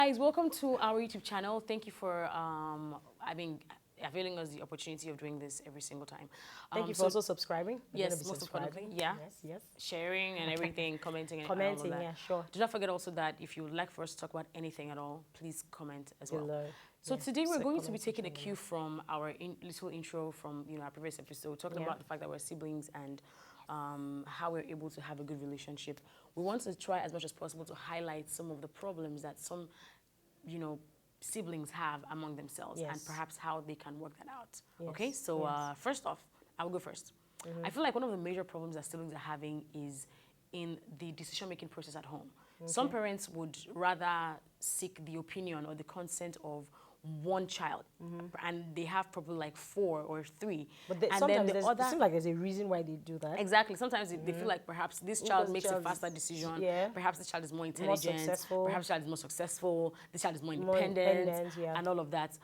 Guys, welcome to our YouTube channel. Thank you for availing us the opportunity of doing this every single time. Thank you for also subscribing. Yes, most importantly, yeah. Yes. Sharing and everything, commenting and all of Commenting, that. yeah, sure. Do not forget also that if you would like for us to talk about anything at all, please comment as well. Below. So Yeah, today we're so going to be comment taking a section cue from our little intro from our previous episode, talking about the fact that we're siblings and how we're able to have a good relationship. We want to try as much as possible to highlight some of the problems that some siblings have among themselves and perhaps how they can work that out. Yes. Okay, so first off, I will go first. I feel like one of the major problems that siblings are having is in the decision-making process at home. Okay. Some parents would rather seek the opinion or the consent of one child, and they have probably like 4 or 3. But sometimes it seems like there's a reason why they do that. Exactly. Sometimes they feel like perhaps this child makes a faster decision. Yeah. Perhaps this child is more intelligent. Perhaps the child is more successful. This child is more independent, and all of that.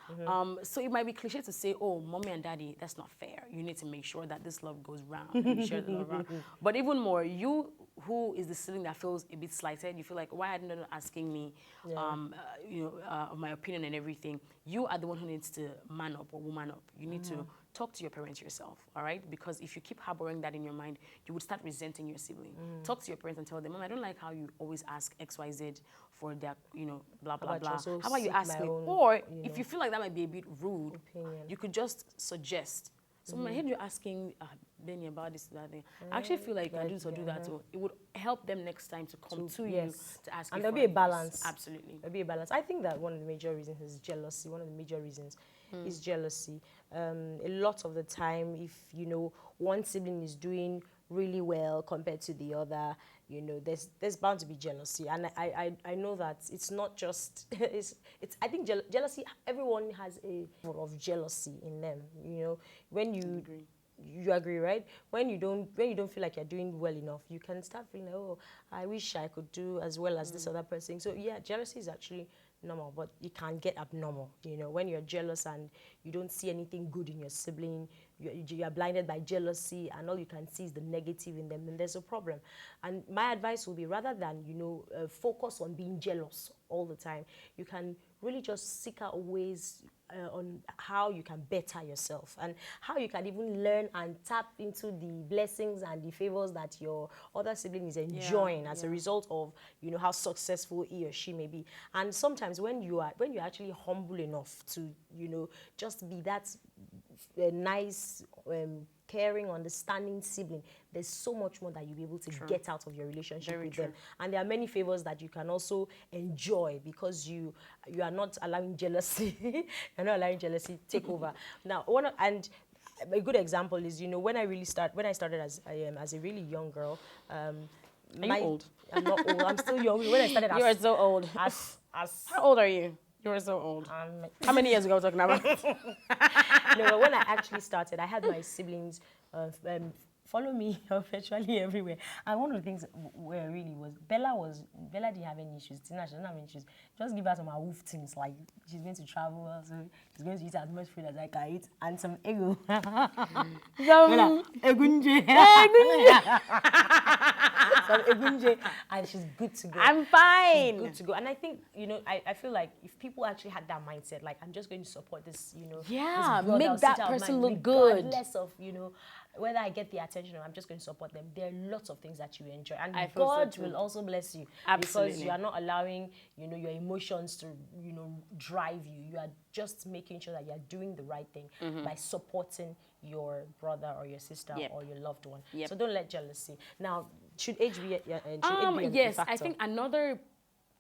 So it might be cliche to say, "Oh, mommy and daddy, that's not fair. You need to make sure that this love goes round and you share the love around." But even more, you who is the sibling that feels a bit slighted, you feel like, why are they not asking me, my opinion and everything? You are the one who needs to man up or woman up. You need to talk to your parents yourself, all right? Because if you keep harboring that in your mind, you would start resenting your sibling. Talk to your parents and tell them, Mom, I don't like how you always ask X, Y, Z for their, blah, blah, blah. How about you ask me? Or if you feel like that might be a bit rude, you could just suggest. So when I heard you asking Benny about this, that thing, I actually feel like you can do this or do that. So it would help them next time to come to you to ask you. And there'll be a balance. Absolutely. There'll be a balance. I think that one of the major reasons is jealousy. One of the major reasons is jealousy. A lot of the time, if, one sibling is doing really well compared to the other, there's bound to be jealousy. And I know that it's not just, I think jealousy, everyone has a form of jealousy in them, when you... You agree, right? When you don't feel like you're doing well enough, you can start feeling like, oh, I wish I could do as well as this other person. So yeah, jealousy is actually normal, but it can get abnormal. When you're jealous and you don't see anything good in your sibling, you're blinded by jealousy, and all you can see is the negative in them, then there's a problem. And my advice will be, rather than focus on being jealous all the time, you can really just seek out ways on how you can better yourself and how you can even learn and tap into the blessings and the favors that your other sibling is enjoying as a result of how successful he or she may be. And sometimes when you're actually humble enough to just be that nice, caring, understanding sibling, there's so much more that you'll be able to get out of your relationship with them. And there are many favors that you can also enjoy because you are not allowing jealousy. You're not allowing jealousy take over. Now, and a good example is, when I started as a really young girl. Are you old? I'm not old. I'm still young. When I started, you are so old. How old are you? You were so old. How many years ago are we talking about? No, but when I actually started, I had my siblings follow me virtually everywhere. And one of the things where really was Bella didn't have any issues. Tina, she doesn't have any issues. Just give her some awoof things, like she's going to travel, so she's going to eat as much food as I can eat, and some ego. Some egunje. Some egunje, and she's good to go. I'm fine. She's good to go. And I think, I feel like if people actually had that mindset, like, I'm just going to support this, yeah, this make that person look good. Regardless of, whether I get the attention or I'm just going to support them, there are lots of things that you enjoy. And God will also bless you. Absolutely. Because you are not allowing, your emotions to, drive you. You are just making sure that you are doing the right thing by supporting your brother or your sister or your loved one. So don't let jealousy. Now, should age be a factor? I think another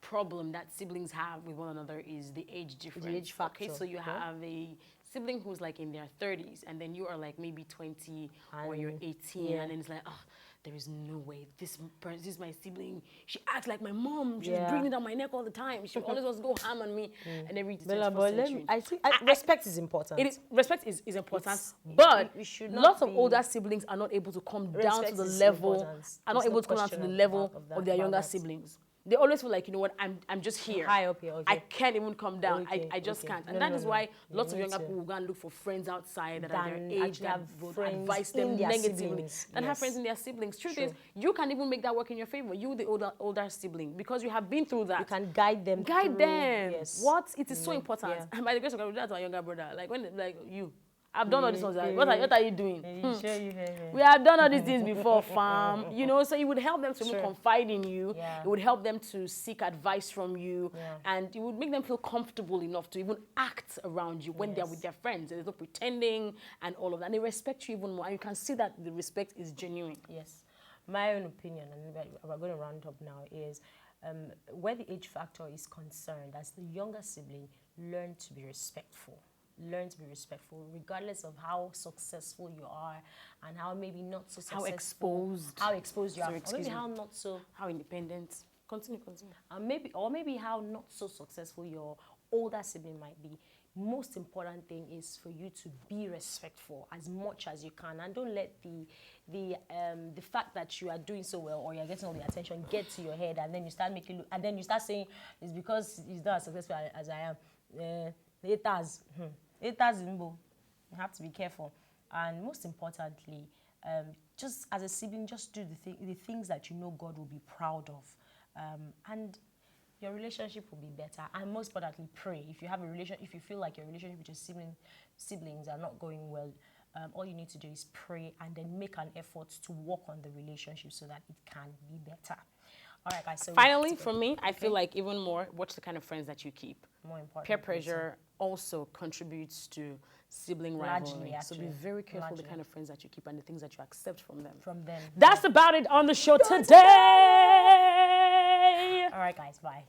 problem that siblings have with one another is the age difference. The age factor. Okay, so you have a sibling who's like in their 30s, and then you are like maybe 20 or you're 18, and then it's like, oh, there is no way this is my sibling. She acts like my mom. She's breathing down my neck all the time. She always wants to go ham on me and everything. I think respect is important. Respect is important, but lots of older siblings are not able to come down to the level. Are not able to come down to the level of their younger siblings. they always feel like, you know what, I'm just here. High up here, okay. I can't even come down. Okay, I just can't. And No, that no, is no. why You lots of need younger to. people will go and look for friends outside that Than are their age, actually that have would friends advise in them their negatively, siblings. than have Yes. friends in their siblings. Truth True. is, you can even make that work in your favor. You, the older sibling, because you have been through that. You can guide them Guide through, them. yes. What? It is so important. Yeah. And by the grace of God, that's our younger brother. Like, you, I've done all these ones. Like, what are you doing? We have done all these things before, fam. You know, so it would help them to even confide in you. Yeah. It would help them to seek advice from you. Yeah. And it would make them feel comfortable enough to even act around you when they're with their friends. There's no pretending and all of that. And they respect you even more. And you can see that the respect is genuine. Yes. My own opinion, and we're going to round up now, is where the age factor is concerned, as the younger sibling, learn to be respectful. Learn to be respectful, regardless of how successful you are and how maybe not so successful. How exposed you are. Or maybe how not so. How independent. Continue. Maybe how not so successful your older sibling might be. Most important thing is for you to be respectful as much as you can, and don't let the fact that you are doing so well or you're getting all the attention get to your head, and then you start and then you start saying it's because he's not as successful as I am. Haters, you have to be careful. And most importantly, just as a sibling, just do the things that you know God will be proud of, and your relationship will be better. And most importantly, pray. If you feel like your relationship with your siblings are not going well, all you need to do is pray and then make an effort to work on the relationship so that it can be better. All right, guys. So finally, for me, I feel like even more, watch the kind of friends that you keep. More important. Peer pressure also contributes to sibling rivalry. So be very careful the kind of friends that you keep and the things that you accept from them. That's about it on the show today. All right, guys. Bye.